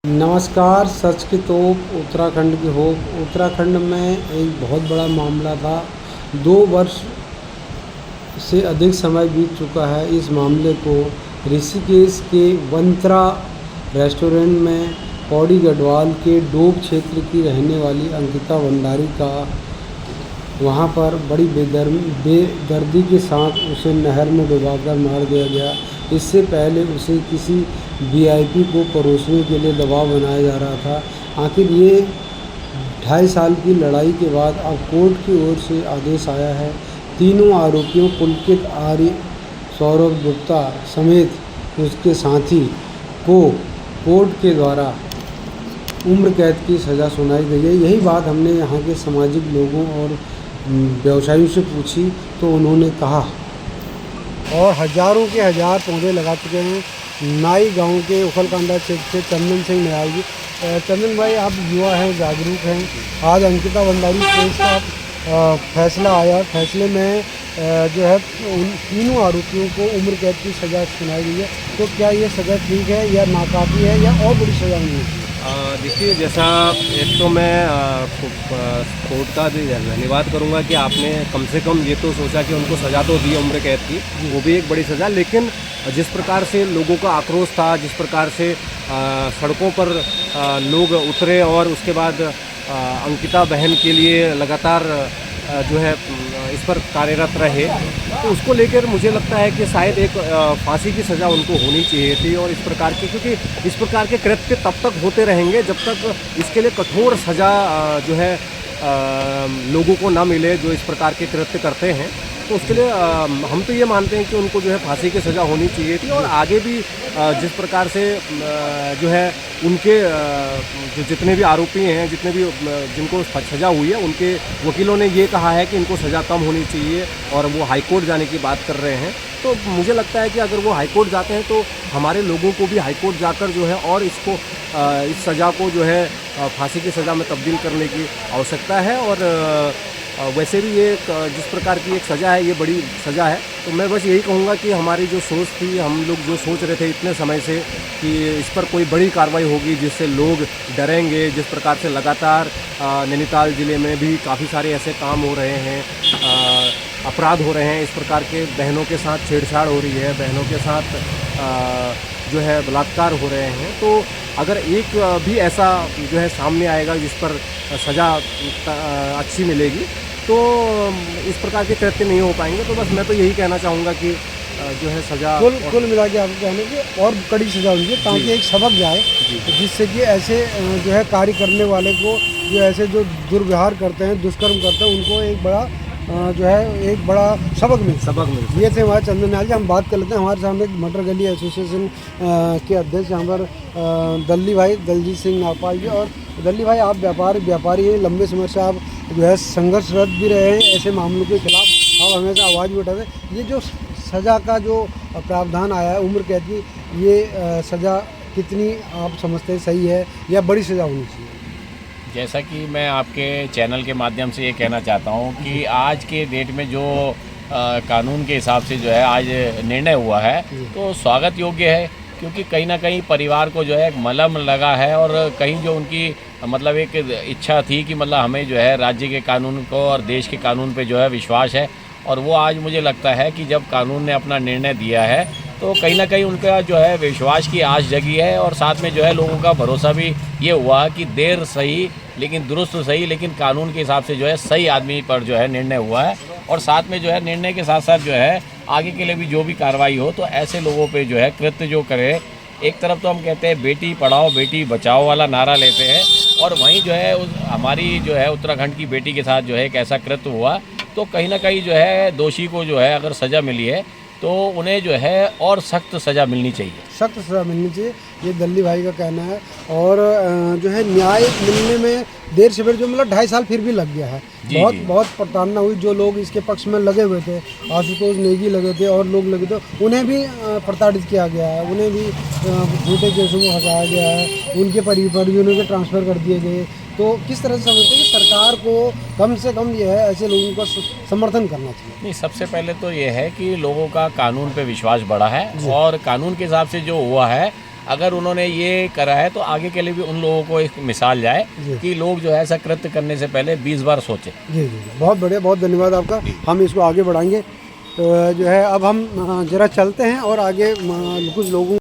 नमस्कार। सच की तोप उत्तराखंड की होप। उत्तराखंड में एक बहुत बड़ा मामला था। 2 वर्ष से अधिक समय बीत चुका है। इस मामले को ऋषिकेश के वंत्रा रेस्टोरेंट में पौड़ी गढ़वाल के डोब क्षेत्र की रहने वाली अंकिता भंडारी का वहां पर बड़ी बेदर्दी के साथ उसे नहर में डुबाकर मार दिया गया। इससे पहले उसे किसी वीआईपी को परोसने के लिए दबाव बनाया जा रहा था। आखिर ये 2.5 साल की लड़ाई के बाद अब कोर्ट की ओर से आदेश आया है। तीनों आरोपियों पुलकित आर्य, सौरभ गुप्ता समेत उसके साथी को कोर्ट के द्वारा उम्र कैद की सज़ा सुनाई गई है। यही बात हमने यहाँ के सामाजिक लोगों और व्यवसायियों से पूछी तो उन्होंने कहा। और हज़ारों के हज़ार पौधे लगा चुके हैं। नाई गांव के उखलकांडा क्षेत्र से चंदन सिंह निहाल जी। चंदन भाई, आप युवा हैं, जागरूक हैं। आज अंकिता भंडारी केस का फैसला आया। फैसले में जो है उन तीनों आरोपियों को उम्र कैद की सज़ा सुनाई गई है। तो क्या ये सज़ा ठीक है या नाकाफ़ी है या और बड़ी सज़ा नहीं है? देखिए, जैसा एक तो मैं कोर्ट का भी धन्यवाद करूंगा कि आपने कम से कम ये तो सोचा कि उनको सज़ा तो दी उम्र कैद की, वो भी एक बड़ी सज़ा। लेकिन जिस प्रकार से लोगों का आक्रोश था, जिस प्रकार से सड़कों पर लोग उतरे और उसके बाद अंकिता बहन के लिए लगातार जो है इस पर कार्यरत रहे, तो उसको लेकर मुझे लगता है कि शायद एक फांसी की सज़ा उनको होनी चाहिए थी। और इस प्रकार के, क्योंकि इस प्रकार के कृत्य तब तक होते रहेंगे जब तक इसके लिए कठोर सज़ा जो है लोगों को ना मिले जो इस प्रकार के कृत्य करते हैं। तो उसके लिए हम तो ये मानते हैं कि उनको जो है फांसी की सज़ा होनी चाहिए थी। और आगे भी जिस प्रकार से जो है उनके जो जितने भी आरोपी हैं, जितने भी जिनको सज़ा हुई है, उनके वकीलों ने ये कहा है कि इनको सज़ा कम होनी चाहिए और वो हाई कोर्ट जाने की बात कर रहे हैं। तो मुझे लगता है कि अगर वो हाई कोर्ट जाते हैं तो हमारे लोगों को भी हाई कोर्ट जाकर जो है और इसको इस सज़ा को जो है फांसी की सज़ा में तब्दील करने की आवश्यकता है। और वैसे भी ये जिस प्रकार की एक सज़ा है, ये बड़ी सज़ा है। तो मैं बस यही कहूँगा कि हमारी जो सोच थी, हम लोग जो सोच रहे थे इतने समय से कि इस पर कोई बड़ी कार्रवाई होगी जिससे लोग डरेंगे, जिस प्रकार से लगातार नैनीताल ज़िले में भी काफ़ी सारे ऐसे काम हो रहे हैं, अपराध हो रहे हैं, इस प्रकार के बहनों के साथ छेड़छाड़ हो रही है, बहनों के साथ जो है बलात्कार हो रहे हैं। तो अगर एक भी ऐसा जो है सामने आएगा जिस पर सज़ा अच्छी मिलेगी तो इस प्रकार के कृत्य नहीं हो पाएंगे। तो बस मैं तो यही कहना चाहूँगा कि जो है सज़ा कुल मिला के आपको कहने की और कड़ी सज़ा होनी चाहिए ताकि एक सबक जाए, जिससे कि ऐसे जो है कार्य करने वाले को, जो ऐसे जो दुर्व्यवहार करते हैं, दुष्कर्म करते हैं, उनको एक बड़ा जो है एक बड़ा सबक मिल। ये थे हमारे चंदन निहाल जी। हम बात कर लेते हैं। हमारे सामने मटर गली एसोसिएशन के अध्यक्ष यहाँ पर दलजीत सिंह नागपाल जी। और दल्ली भाई, आप व्यापारी हैं, लंबे समय से आप जो है संघर्षरत भी रहे हैं ऐसे मामलों के खिलाफ, आप हमेशा आवाज़ भी उठाते हैं। ये जो सज़ा का जो प्रावधान आया है उम्र कैद की, ये सज़ा कितनी आप समझते हैं सही है या बड़ी सज़ा होनी चाहिए? जैसा कि मैं आपके चैनल के माध्यम से ये कहना चाहता हूँ कि आज के डेट में जो कानून के हिसाब से जो है आज निर्णय हुआ है तो स्वागत योग्य है। क्योंकि कहीं ना कहीं परिवार को जो है एक मलम लगा है और कहीं जो उनकी मतलब एक इच्छा थी कि मतलब हमें जो है राज्य के कानून को और देश के कानून पे जो है विश्वास है। और वो आज मुझे लगता है कि जब कानून ने अपना निर्णय दिया है तो कहीं ना कहीं उनका जो है विश्वास की आस जगी है। और साथ में जो है लोगों का भरोसा भी ये हुआ कि देर सही लेकिन दुरुस्त सही, लेकिन कानून के हिसाब से जो है सही आदमी पर जो है निर्णय हुआ है। और साथ में जो है निर्णय के साथ साथ जो है आगे के लिए भी जो भी कार्रवाई हो तो ऐसे लोगों पे जो है कृत्य जो करे, एक तरफ तो हम कहते हैं बेटी पढ़ाओ बेटी बचाओ वाला नारा लेते हैं, और वहीं जो है हमारी जो है उत्तराखंड की बेटी के साथ जो है एक ऐसा कृत्य हुआ तो कहीं ना कहीं जो है दोषी को जो है अगर सज़ा मिली है तो उन्हें जो है और सख्त सज़ा मिलनी चाहिए। सख्त सज़ा मिलनी चाहिए, ये दल्ली भाई का कहना है। और जो है न्याय मिलने में देर से जो मतलब 2.5 साल फिर भी लग गया है। बहुत प्रताड़ना हुई। जो लोग इसके पक्ष में लगे हुए थे, आशुतोष नेगी लगे थे और लोग लगे थे, उन्हें भी प्रताड़ित किया गया है, उन्हें भी झूठे केसों में फंसाया गया है, उनके परिजनों के ट्रांसफ़र कर दिए गए। तो किस तरह से समझते हैं कि सरकार को कम से कम ये है ऐसे लोगों का समर्थन करना चाहिए? नहीं, सबसे पहले तो ये है कि लोगों का कानून पे विश्वास बढ़ा है और कानून के हिसाब से जो हुआ है अगर उन्होंने ये करा है तो आगे के लिए भी उन लोगों को एक मिसाल जाए कि लोग जो है ऐसा कृत्य करने से पहले 20 बार सोचें। जी जी, बहुत बढ़िया, बहुत धन्यवाद आपका। हम इसको आगे बढ़ाएंगे। जो है अब हम ज़रा चलते हैं और आगे कुछ लोगों